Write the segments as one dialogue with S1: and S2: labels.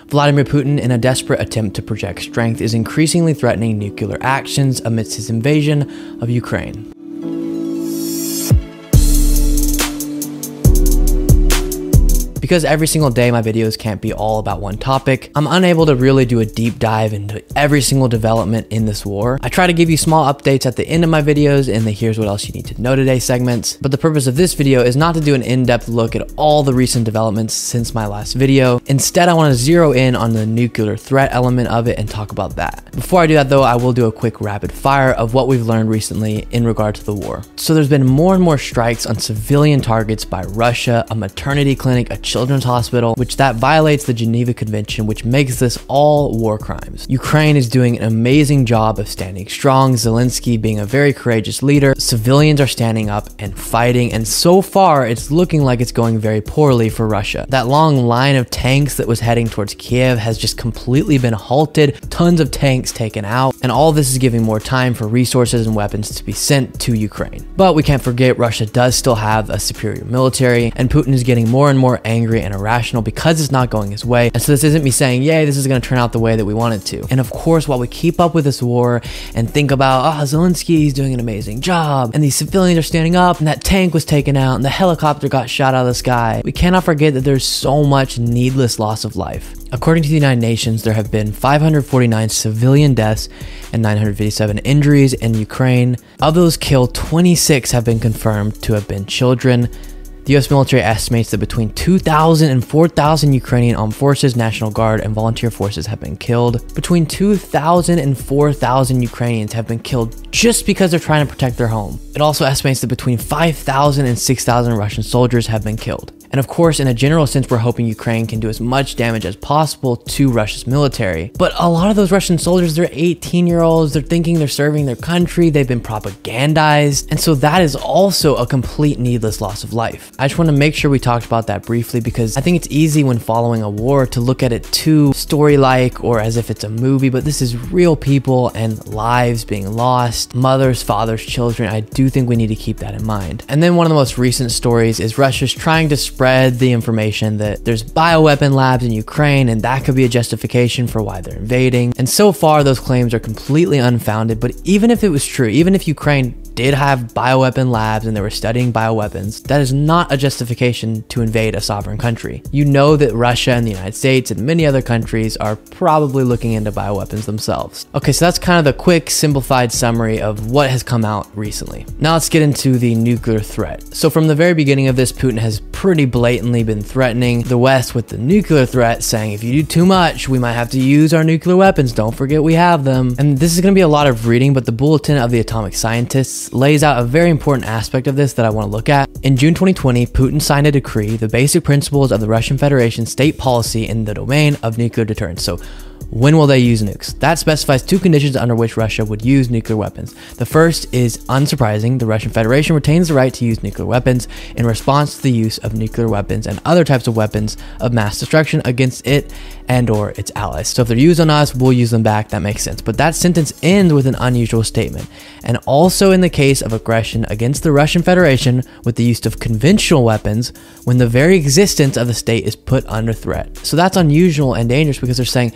S1: Vladimir Putin, in a desperate attempt to project strength, is increasingly threatening nuclear actions amidst his invasion of Ukraine. Because every single day my videos can't be all about one topic, I'm unable to really do a deep dive into every single development in this war. I try to give you small updates at the end of my videos and the here's what else you need to know today segments, but the purpose of this video is not to do an in-depth look at all the recent developments since my last video. Instead, I want to zero in on the nuclear threat element of it and talk about that. Before I do that though, I will do a quick rapid fire of what we've learned recently in regard to the war. So there's been more and more strikes on civilian targets by Russia, a maternity clinic, a children's hospital, which that violates the Geneva Convention, which makes this all war crimes. Ukraine is doing an amazing job of standing strong, Zelensky being a very courageous leader, civilians are standing up and fighting, and so far it's looking like it's going very poorly for Russia. That long line of tanks that was heading towards Kiev has just completely been halted, tons of tanks taken out, and all this is giving more time for resources and weapons to be sent to Ukraine. But we can't forget Russia does still have a superior military, and Putin is getting more and more angry and irrational because it's not going his way. And so this isn't me saying, yay, this is going to turn out the way that we want it to. And of course, while we keep up with this war and think about, oh, Zelensky's doing an amazing job, and these civilians are standing up, and that tank was taken out, and the helicopter got shot out of the sky, we cannot forget that there's so much needless loss of life. According to the United Nations, there have been 549 civilian deaths and 957 injuries in Ukraine. Of those killed, 26 have been confirmed to have been children. The US military estimates that between 2,000 and 4,000 Ukrainian armed forces, National Guard, and volunteer forces have been killed. Between 2,000 and 4,000 Ukrainians have been killed just because they're trying to protect their home. It also estimates that between 5,000 and 6,000 Russian soldiers have been killed. And of course, in a general sense, we're hoping Ukraine can do as much damage as possible to Russia's military. But a lot of those Russian soldiers, they're 18-year-olds, they're thinking they're serving their country, they've been propagandized. And so that is also a complete needless loss of life. I just want to make sure we talked about that briefly because I think it's easy when following a war to look at it too story-like or as if it's a movie, but this is real people and lives being lost, mothers, fathers, children. I do think we need to keep that in mind. And then one of the most recent stories is Russia's trying to spread the information that there's bioweapon labs in Ukraine and that could be a justification for why they're invading. And so far those claims are completely unfounded, but even if it was true, even if Ukraine did have bioweapon labs and they were studying bioweapons, that is not a justification to invade a sovereign country. You know that Russia and the United States and many other countries are probably looking into bioweapons themselves. Okay, so that's kind of the quick, simplified summary of what has come out recently. Now let's get into the nuclear threat. So from the very beginning of this, Putin has pretty blatantly been threatening the West with the nuclear threat, saying if you do too much, we might have to use our nuclear weapons. Don't forget we have them. And this is going to be a lot of reading, but the Bulletin of the Atomic Scientists lays out a very important aspect of this that I want to look at. In June 2020, Putin signed a decree, the basic principles of the Russian Federation state policy in the domain of nuclear deterrence. So when will they use nukes? That specifies two conditions under which Russia would use nuclear weapons. The first is unsurprising. The Russian Federation retains the right to use nuclear weapons in response to the use of nuclear weapons and other types of weapons of mass destruction against it and or its allies. So if they're used on us, we'll use them back. That makes sense. But that sentence ends with an unusual statement. And also in the case of aggression against the Russian Federation with the use of conventional weapons when the very existence of the state is put under threat. So that's unusual and dangerous because they're saying,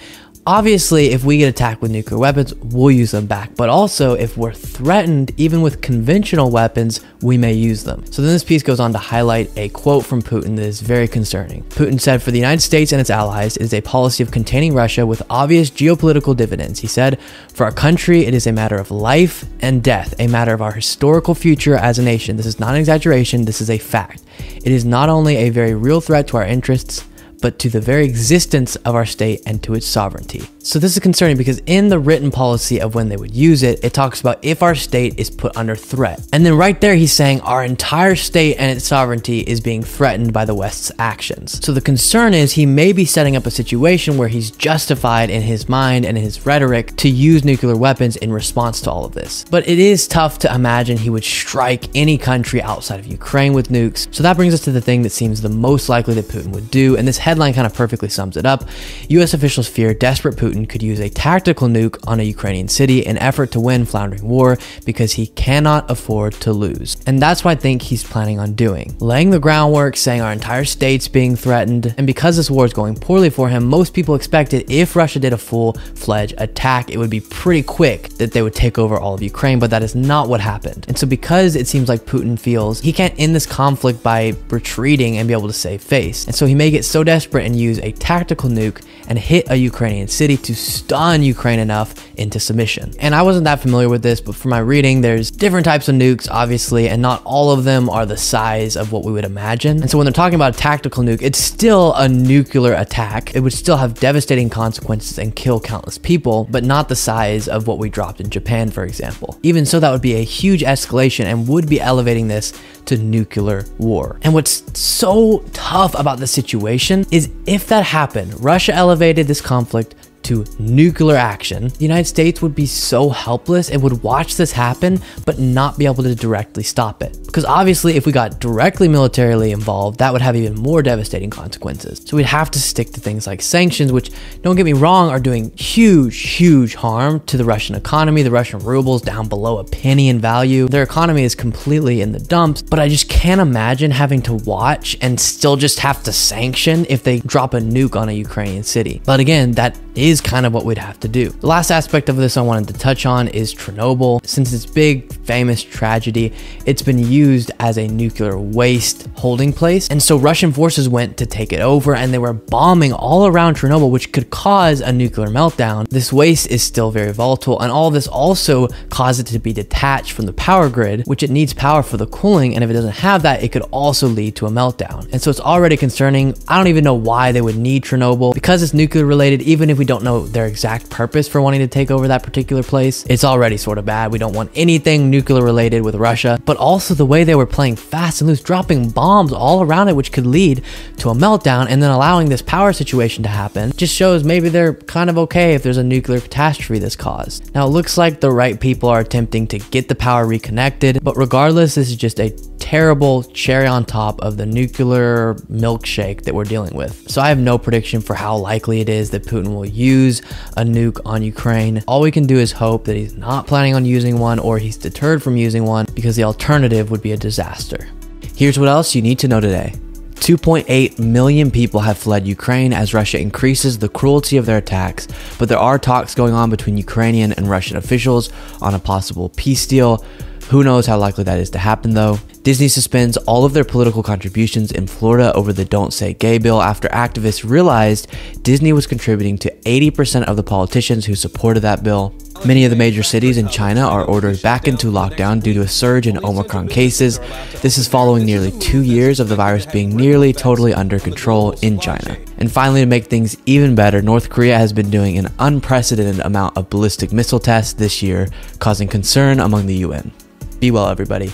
S1: obviously, if we get attacked with nuclear weapons, we'll use them back. But also, if we're threatened, even with conventional weapons, we may use them. So then this piece goes on to highlight a quote from Putin that is very concerning. Putin said, for the United States and its allies, it is a policy of containing Russia with obvious geopolitical dividends. He said, for our country, it is a matter of life and death, a matter of our historical future as a nation. This is not an exaggeration. This is a fact. It is not only a very real threat to our interests, but to the very existence of our state and to its sovereignty. So this is concerning because in the written policy of when they would use it, it talks about if our state is put under threat. And then right there, he's saying our entire state and its sovereignty is being threatened by the West's actions. So the concern is he may be setting up a situation where he's justified in his mind and in his rhetoric to use nuclear weapons in response to all of this. But it is tough to imagine he would strike any country outside of Ukraine with nukes. So that brings us to the thing that seems the most likely that Putin would do. And this headline kind of perfectly sums it up. US officials fear desperate Putin Putin could use a tactical nuke on a Ukrainian city in effort to win floundering war because he cannot afford to lose. And that's what I think he's planning on doing. Laying the groundwork, saying our entire state's being threatened, and because this war is going poorly for him, most people expected if Russia did a full-fledged attack, it would be pretty quick that they would take over all of Ukraine, but that is not what happened. And so because it seems like Putin feels he can't end this conflict by retreating and be able to save face, and so he may get so desperate and use a tactical nuke and hit a Ukrainian city to stun Ukraine enough into submission. And I wasn't that familiar with this, but from my reading, there's different types of nukes, obviously, and not all of them are the size of what we would imagine. And so when they're talking about a tactical nuke, it's still a nuclear attack. It would still have devastating consequences and kill countless people, but not the size of what we dropped in Japan, for example. Even so, that would be a huge escalation and would be elevating this to nuclear war. And what's so tough about the situation is if that happened, Russia elevated this conflict to nuclear action, the United States would be so helpless and would watch this happen but not be able to directly stop it. Because obviously if we got directly militarily involved, that would have even more devastating consequences. So we'd have to stick to things like sanctions, which, don't get me wrong, are doing huge harm to the Russian economy. The Russian ruble's down below a penny in value. Their economy is completely in the dumps, but I just can't imagine having to watch and still just have to sanction if they drop a nuke on a Ukrainian city. But again, that is kind of what we'd have to do. The last aspect of this I wanted to touch on is Chernobyl. Since its big famous tragedy, it's been used as a nuclear waste holding place, and so Russian forces went to take it over and they were bombing all around Chernobyl, which could cause a nuclear meltdown. This waste is still very volatile, and all of this also caused it to be detached from the power grid, which it needs power for the cooling, and if it doesn't have that, it could also lead to a meltdown. And so it's already concerning. I don't even know why they would need Chernobyl. Because it's nuclear related, even if we don't know their exact purpose for wanting to take over that particular place, it's already sort of bad. We don't want anything nuclear related with Russia, but also the way they were playing fast and loose, dropping bombs all around it, which could lead to a meltdown, and then allowing this power situation to happen just shows maybe they're kind of okay if there's a nuclear catastrophe that's caused. Now it looks like the right people are attempting to get the power reconnected, but regardless, this is just a terrible cherry on top of the nuclear milkshake that we're dealing with. So I have no prediction for how likely it is that Putin will use a nuke on Ukraine. All we can do is hope that he's not planning on using one, or he's deterred from using one, because the alternative would be a disaster. Here's what else you need to know today. 2.8 million people have fled Ukraine as Russia increases the cruelty of their attacks, but there are talks going on between Ukrainian and Russian officials on a possible peace deal. Who knows how likely that is to happen though. Disney suspends all of their political contributions in Florida over the Don't Say Gay bill after activists realized Disney was contributing to 80% of the politicians who supported that bill. Many of the major cities in China are ordered back into lockdown due to a surge in Omicron cases. This is following nearly 2 years of the virus being nearly totally under control in China. And finally, to make things even better, North Korea has been doing an unprecedented amount of ballistic missile tests this year, causing concern among the UN. Be well, everybody.